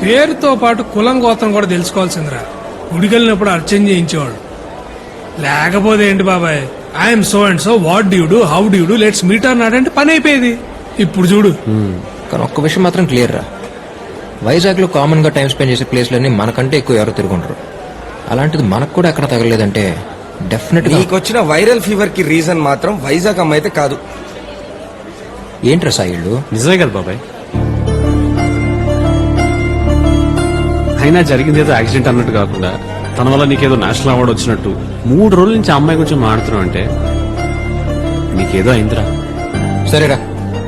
పేరుతో పాటు కులం గోత్రం కూడా తెలుసుకోవాల్సిందిరా. గుడికెళ్ళినప్పుడు అర్చన చేయించేవాడు. లేకపోతే ఏంటి బాబాయ్, I'm so and so, what due do, how due do, let's meet అన్నాడంటే పని అయిపోయేది. ఇప్పుడు చూడు. కానీ ఒక్క విషయం మాత్రం క్లియర్ రా, వైజాగ్ లో కామన్ గా టైం స్పెండ్ చేసే ప్లేస్లన్నీ మనకంటే ఎక్కువ ఎవరు తిరుగుంటారు. అలాంటిది మనకు కూడా ఎక్కడ తగలేదంటే డెఫినెట్ గా. నీకొచ్చిన వైరల్ ఫీవర్ కి రీజన్ మాత్రం వైజాగ్ అమ్మ అయితే కాదు. ఏంట్రా సాయిళ్ళు? నిజమే కదా బాబాయ్. అయినా జరిగింది ఏదో యాక్సిడెంట్ అన్నట్టు కాకుండా తన వల్ల నీకేదో నేషనల్ అవార్డు వచ్చినట్టు 3 రోజుల నుంచి అమ్మాయి గురించి మాట్లాడుతున్నావు అంటే నీకేదో అయిందిరా. సరేరా,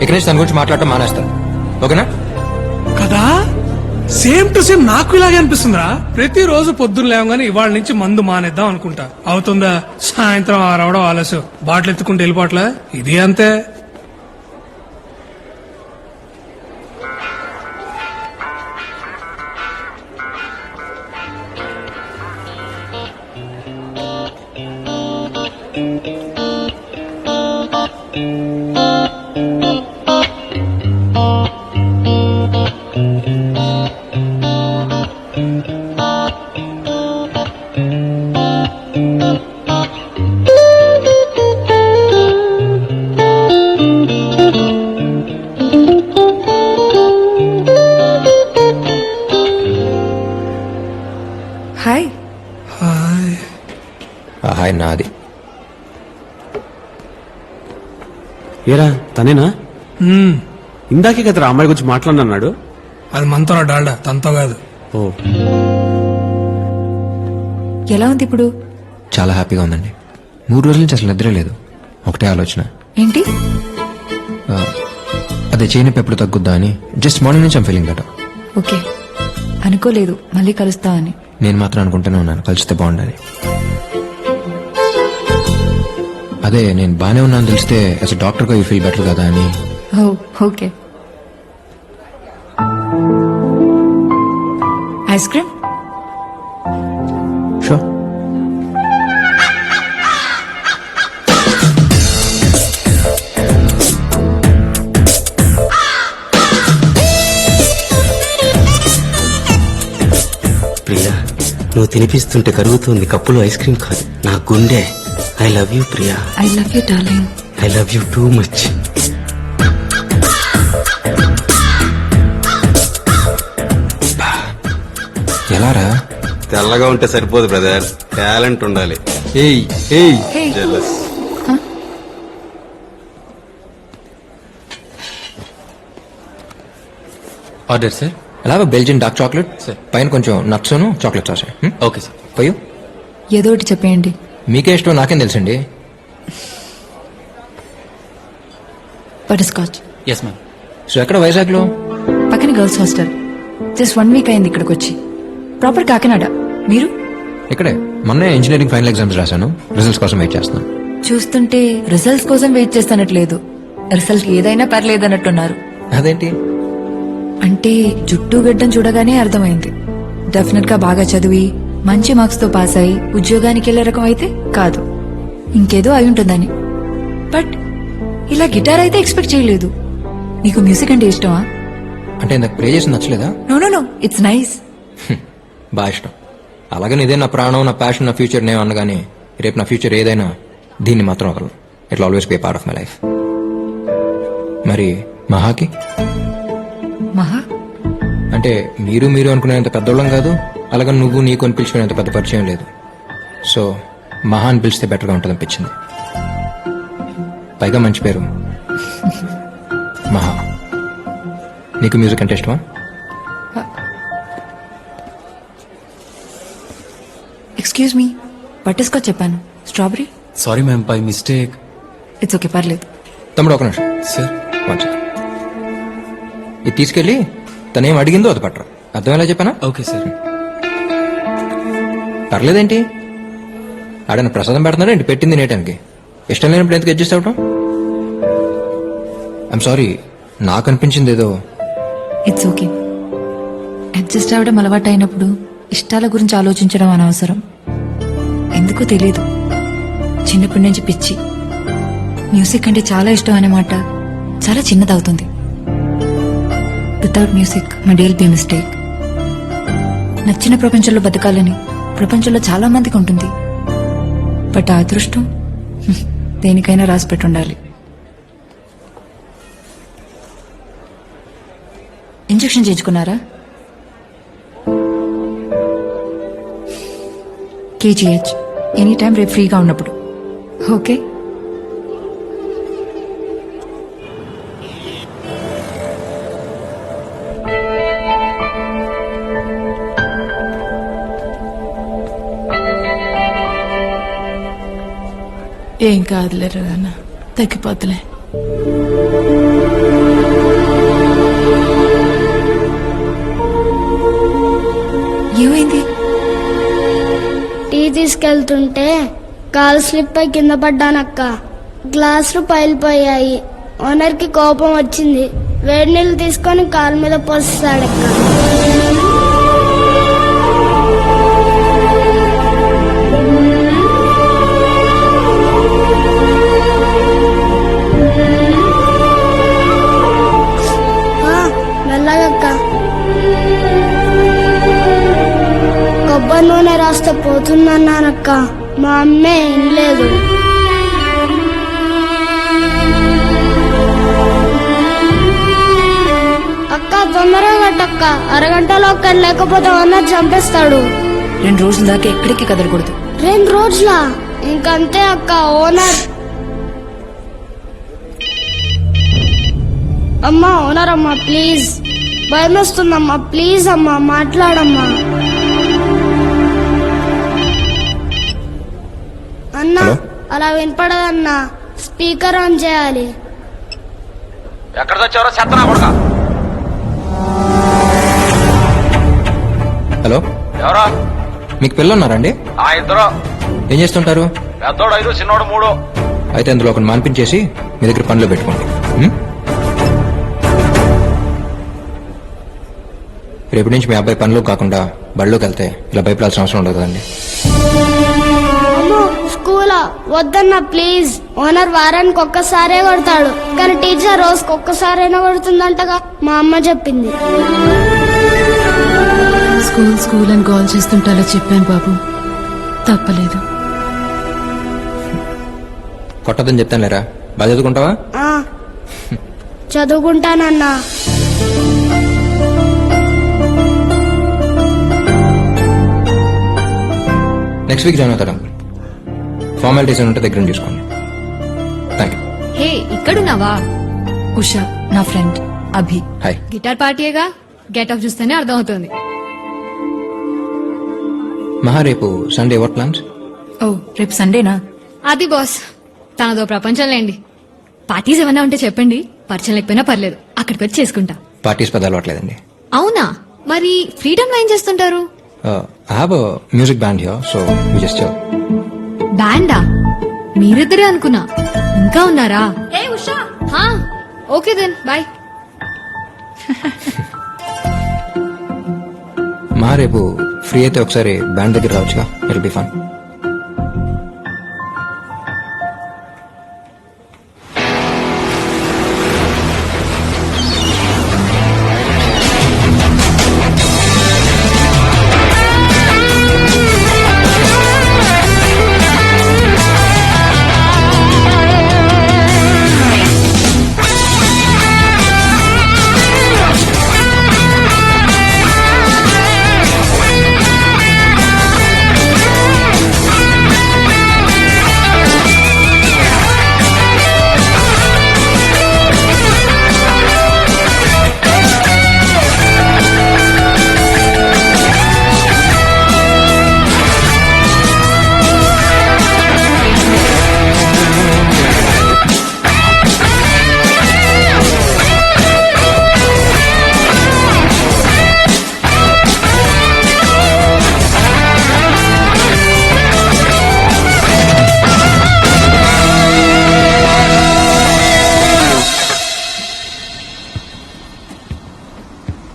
ఇక నుంచి తన గురించి మాట్లాడటం మానేస్తా, ఓకేనా? కదా సేమ్ టు సేమ్ నాకు ఇలాగే అనిపిస్తుందిరా. ప్రతిరోజు పొద్దున్న లేవగానే ఇవాళ నుంచి మందు మానేద్దాం అనుకుంటా. అవుతుందా? సాయంత్రం 6 అవడం ఆలస్యం, బాటిల్ ఎత్తుకుంటే వెళ్ళిపోవట్లే. ఇది అంతే. హాయ్. హాయ్. హాయ్ నాది. ఏరా తనేనా? ఇందాకే కదరా అమ్మాయి గురించి మాట్లాడినాడు. అది మనతో డాల్డా, తనతో కాదు. ఓ, ఎలా ఉంది ఇప్పుడు? చాలా హ్యాపీగా ఉందండి. 3 రోజుల నుంచి అసలు నిద్ర లేదు. ఒకటే ఆలోచన, ఏంటి? అదే చేయనప్పు ఎప్పుడు తగ్గుద్దా అని. జస్ట్ మార్నింగ్ నుంచి ఐమ్ ఫీలింగ్ బెటర్. ఓకే, అనుకోలేదు మళ్ళీ కలుస్తా అని. నేను మాత్రం అనుకుంటూనే ఉన్నాను కలిస్తే బాగుండాలి. అదే నేను బానే ఉన్నాను తెలిస్తే యాజ్ డాక్టర్ గా యూ ఫీల్ బెటర్ కదా అని. Oh okay. Ice cream? Sure. Priya, నువ్వు తినిపిస్తుంటే కరుగుతుంది కప్పులో ఐస్ క్రీమ్ కాదు, నా గుండె. I love you Priya. I love you darling. I love you too much. ఎలారా? తెల్లగా ఉంటే సరిపోదు బ్రదర్, టాలెంట్ ఉండాలి. ఏయ్ ఏయ్ హే, జెలస్. Order sir. అలా బెల్జియన్ డార్క్ చాక్లెట్ Sir. పైన కొంచెం nuts chocolate sauce. Okay sir. పోయు. ఏదో ఒకటి చెప్పేయండి. మీకే ఇష్టం నాకేం తెలుసండి. Butterscotch. Yes ma'am. So ఎక్కడ వైజాగ్ లో? పక్కన గర్ల్స్ హాస్టల్. జస్ట్ 1 వీక్ అయింది ఇక్కడికి వచ్చి. ప్రాపర్ కాకినాడ. మీరు? ఇక్కడే మొన్నే ఇంజనీరింగ్ ఫైనల్ ఎగ్జామ్స్ రాశాను. రిజల్ట్స్ కోసం వెయిట్ చేస్తున్నాను. చూస్తుంటే రిజల్ట్స్ కోసం వెయిట్ చేస్తానట్లేదు, రిజల్ట్ ఏదైనా పర్లేదన్నట్టున్నారు. అదేంటి? అంటే జుట్టు గడ్డం చూడగానే అర్థమైంది. డెఫినెట్ గా బాగా చదివి మంచి మార్క్స్ తో పాస్ అయి ఉద్యోగానికి వెళ్లే రకం అయితే కాదు, ఇంకేదో అయి ఉంటుందని. బట్ ఇలా గిటార్ అయితే ఎక్స్పెక్ట్ చేయలేదు. మీకు మ్యూజిక్ అంటే ఇష్టమా? అంటే ఇందాక ప్రే చేసి నచ్చలేదా? No no no, it's nice. బాగా ఇష్టం. అలాగని ఇదే నా ప్రాణం, నా ప్యాషన్, నా ఫ్యూచర్ నేను అనగానే రేపు నా ఫ్యూచర్ ఏదైనా దీన్ని మాత్రం ఒకరు. It always be part of my life. మరి మహాకి? మహా అంటే మీరు మీరు అనుకునేంత పెద్దోళ్ళం కాదు, అలాగే నువ్వు నీకు అని పిలుచుకునేంత పెద్ద పరిచయం లేదు. సో మహా అని పిలిస్తే బెటర్గా ఉంటుంది అనిపించింది. పైగా మంచి పేరు మహా. నీకు మ్యూజిక్ అంటే ఇష్టమా? ఎక్స్క్యూజ్ మీ, బటర్ స్కాచ్ చెప్పాను, strawberry. Sorry ma'am, by mistake. It's okay, పర్లేదు. తమ్ముడు ఒక నిమిషం సార్. ఇది తీసుకెళ్ళి తనేం అడిగిందో అది పట్టరు. అర్థమేలా చెప్పానా? Okay sir. పర్లేదేంటి? ఆడన ప్రసాదం పెడుతున్నాడు ఏంటి పెట్టింది నేటానికి? ఇష్టం లేనప్పుడు ఎందుకు అడ్జస్ట్ అవటం? ఐఎమ్ సారీ, నాకు అనిపించింది ఏదో. It's okay. అడ్జస్ట్ అవ్వడం అలవాటు అయినప్పుడు ఇష్టాల గురించి ఆలోచించడం అనవసరం. ఎందుకో తెలీదు, చిన్నప్పటి నుంచి పిచ్చి. మ్యూజిక్ అంటే చాలా ఇష్టం అనే మాట చాలా చిన్నదవుతుంది. Without music my day will be mistake. నచ్చిన ప్రపంచంలో బతకాలని ప్రపంచంలో చాలా మందికి ఉంటుంది. బట్ ఆ అదృష్టం దేనికైనా రాసి పెట్టుండాలి. ఇంజెక్షన్ చేయించుకున్నారా? కేజీహెచ్ ఎనీ టైం రేపు ఫ్రీగా ఉన్నప్పుడు. ఓకే. ఏం కాదులేరు అన్న, తగ్గిపోతులే. ఏమైంది? టీ తీసుకెళ్తుంటే కాలు స్లిప్ అయి కింద పడ్డానక్క. గ్లాసులు పైలిపోయాయి. ఓనర్ కి కోపం వచ్చింది. వేడి నీళ్ళు తీసుకొని కాలు మీద పోస్తాడక్క. మెల్లగక్క. కొబ్బరి నూనె రాస్తే పోతుందన్నానక్క. మా అమ్మే వినలేదు. అక్క తొందరగా కట్టక్క. అరగంటలో ఒక్క లేకపోతే ఓనర్ చంపేస్తాడు. 2 రోజుల దాకా ఎక్కడికి కదలకూడదు. 2 రోజులా? ఇంకంతే అక్క. ఓనర్ అమ్మా, ఓనర్ అమ్మా ప్లీజ్. భయం వస్తుందమ్మా, ప్లీజ్ అమ్మా మాట్లాడమ్మా. అన్నా హలో? అలా వినపడదన్నా. స్పీకర్ ఆన్ చేయాలి. ఎక్కడ తెచ్చారో చెత్తనా కొడక. హలో, ఎవరా? మీకు పిల్లలు ఉన్నారండి? ఆ ఇద్దరు. ఏం చేస్తుంటారు? పెద్దోడు 5, చిన్నోడు 3. అయితే అందులో ఒకటి మాన్పించేసి మీ దగ్గర పనిలో పెట్టుకోండి. ఉం? రేపటి నుంచి మీ అబ్బాయి పనిలో కాకుండా బడిలోకి వెళ్తే ఇలా భయపడాల్సిన అవసరం ఉండదు కదండి. అమ్మో స్కూలా? వద్దన్నా ప్లీజ్. ఓనర్ వారానికి ఒక్కసారే కొడతాడు, కానీ టీచర్ రోజుకి ఒక్కసారైనా కొడుతుందంటగా మా అమ్మ చెప్పింది. స్కూల్ అని గోల్ చేస్తుంటే అలా చెప్పాను బాబు, తప్పలేదు. కొట్టదని చెప్తాను లేరా, బాగా చదువుకుంటావా? ఆ, చదువుకుంటానన్నా. నెక్స్ట్ వీక్ జాయిన్ అవుతాడు అంకుల్. ఫార్మాలిటీస్ ఉంటే దగ్గర చూసుకోండి. Thank you. హే, ఇక్కడున్నావా? ఉషా నా ఫ్రెండ్ అభి. హాయ్. గిటార్ పార్టీయేగా, గెట్ ఆఫ్ చూస్తేనే అర్థమవుతుంది. మహా, రేపు సండే వాట్ ప్లాన్స్? ఓ రేపు సండేనా? అది బాస్, తనదో ప్రపంచం లేండి. పార్టీస్ ఏమన్నా ఉంటే చెప్పండి, పరిచయం లేకపోయినా పర్లేదు, అక్కడికి వచ్చి చేసుకుంటా. పార్టీస్ పెద్ద అలవాట్లేదండి. అవునా? మరి ఫ్రీడమ్ లో ఏం చేస్తుంటారు? I have a music band here, so we just chill. బ్యాండా? మీరిద్దరే అనుకున్నా, ఇంకా ఉన్నారా? ఏ Usha. Okay then bye. Maha, రేపు ఫ్రీ అయితే ఒకసారి బ్యాండ్ దగ్గర రావచ్చుగా, it be fun.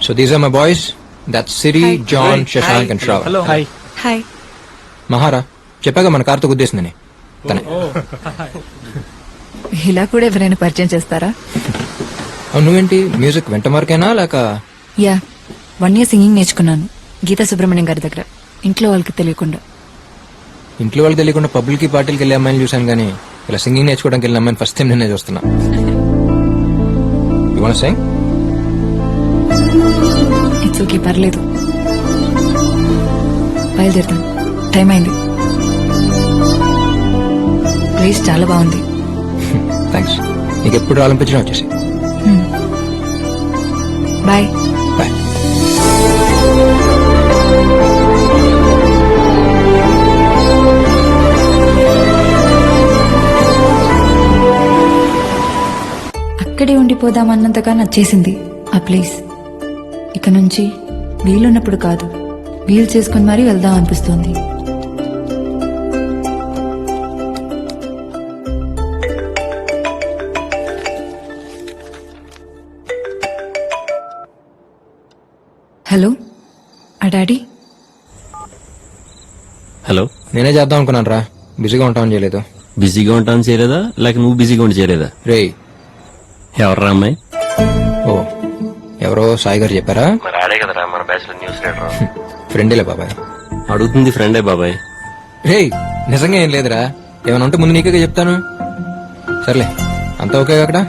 So these are my boys. That's Siri, John, Shashank and Shravan. Hello. Hi. Hi. మహారా, చెప్పాగా మన కార్తో గుద్దేసిందని. తనే. ఇలా కూడా ఎవరైనా పరిచయం చేస్తారా? అవును, నువ్వేంటి మ్యూజిక్ వెంట మార్కేనా లేక? యా 1 year సింగింగ్ నేర్చుకున్నాను. గీతా సుబ్రహ్మణ్యం గారి దగ్గర ఇంట్లో వాళ్ళకి తెలియకుండా. ఇంట్లో వాళ్ళకి తెలియకుండా పబ్లిక్ పార్టీలకి వెళ్ళే అమ్మాయిని చూశాను కానీ ఇలా సింగింగ్ నేర్చుకోవడానికి వెళ్ళిన అమ్మాయిని ఫస్ట్ టైం నిన్నే చూస్తున్నా. You wanna sing? It's okay, పర్లేదు. బయలుదేరుతాను, టైం అయింది. ప్లేస్ చాలా బాగుంది. థ్యాంక్స్. నీకు ఎప్పుడు రావాలనిపించడం వచ్చేసి. బాయ్. బాయ్. అక్కడే ఉండిపోదామన్నంతగా నచ్చేసింది ఆ ప్లేస్. ఇక నుంచి వీలున్నప్పుడు కాదు, వీలు చేసుకుని మరీ వెళ్దాం అనిపిస్తోంది. హలో, ఆ డాడీ? హలో, నేనే చేద్దాం అనుకున్నాను రా, బిజీగా ఉంటామని చేయలేదు. బిజీగా ఉంటాను చేయలేదా లేక నువ్వు బిజీగా ఉండి చేయలేదా? రేయ్, ఎవర్రా అమ్మాయి? ఓ ఎవరో సాయి గారు చెప్పారా? మరి ఆడే కదరా మన బ్యాచ్ లో న్యూస్ రీడర్. ఫ్రెండేలే బాబాయ్. అడుగుతుంది ఫ్రెండే బాబాయ్. రేయ్, నిజంగా ఏం లేదురా, ఏమైనా ఉంటే ముందు నీకే చెప్తాను. సర్లే, అంతా ఓకే అక్కడ?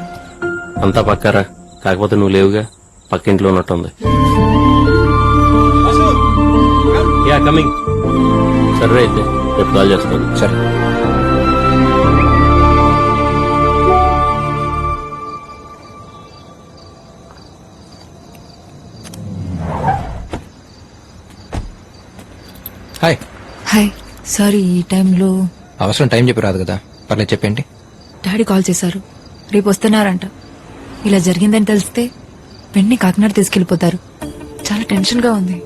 అంతా పక్కారా, కాకపోతే నువ్వు లేవుగా, పక్కింట్లో ఉన్నట్టుంది. Yeah coming. సరే అయితే రేపు కాల్ చేస్తాను. సరే. హాయ్. హాయ్. సారీ, ఈ టైంలో అవసరం టైం చెప్పి రాదు కదా, పర్లేదు చెప్పేంటి. డాడీ కాల్ చేశారు, రేపు వస్తున్నారంట. ఇలా జరిగిందని తెలిస్తే వెంటనే కాకినాడ తీసుకెళ్లిపోతారు. చాలా టెన్షన్ గా ఉంది.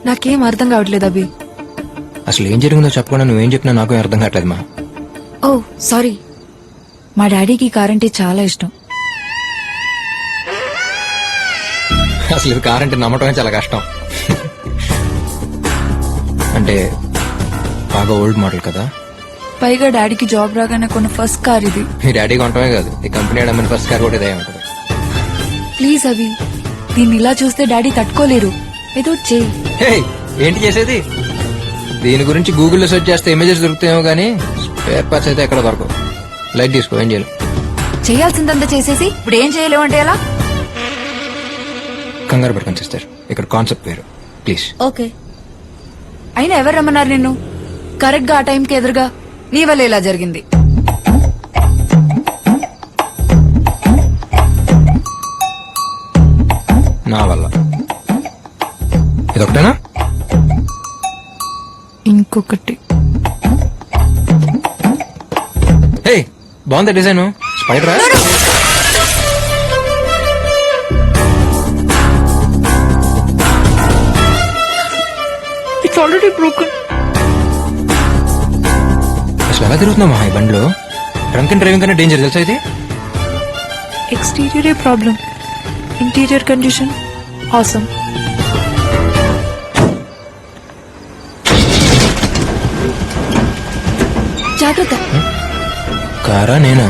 నాకేం అర్థం కావట్లేదు అభి. అసలు ఏం జరిగిందో చెప్పకుండా నువ్వేం చెప్పినా నాకు అర్థం కావట్లేదు మా. ఓ సారీ, మా డాడీకి ఈ కార్ అంటే చాలా ఇష్టం. అసలు ఇది కార్ అంటే నమ్మటమే చాలా కష్టం. అంటే బాగా ఓల్డ్ మోడల్ కదా. పైగా డాడీకి జాబ్ రాగానే కొన్న ఫస్ట్ కార్ ఇది. మీ డాడీ కొనటమే కాదు, ఈ కంపెనీ అమ్మని ఫస్ట్ కార్ కూడా ఇదే ఉంటుంది. ప్లీజ్ అభి, దీన్ని ఇలా చూస్తే డాడీ తట్టుకోలేరు. ఏదో చెయ్యి. హే, ఏంటి చేసేది? దీని గురించి గూగుల్లో సెర్చ్ చేస్తే ఇమేజెస్ దొరుకుతాయేమో కానీ స్పేర్ పార్ట్స్ అయితే ఎక్కడ దొరకవు. లైట్ తీసుకో, ఏం చేయాలి? చేయాల్సిందంతా చేసేసి ఇప్పుడు ఏం చేయలేవు అంటే ఎలా? కంగారు పడుకొని సిస్టర్, ఇక్కడ కాన్సెప్ట్ వేరు, ప్లీజ్. ఓకే. అయినా ఎవరు రమ్మన్నారు నిన్ను? కరెక్ట్ గా ఆ టైంకి ఎదురుగా నీ వల్ల ఇలా జరిగింది. నా వల్ల. ఇదొకటేనా? ఇంకొకటి. హే, బాగుంది డిజైన్. స్పైడరా? It's already broken. అసలు ఎలా తిరుగుతున్నావు ఈ బండిలో? డ్రంక్ అండ్ డ్రైవింగ్ కన్నా డేంజర్ తెలుసా ఇది? ఎక్స్టీరియరే ప్రాబ్లం, ఇంటీరియర్ కండిషన్ ఆసమ్. జాగ్రత్త. కారా నేనా?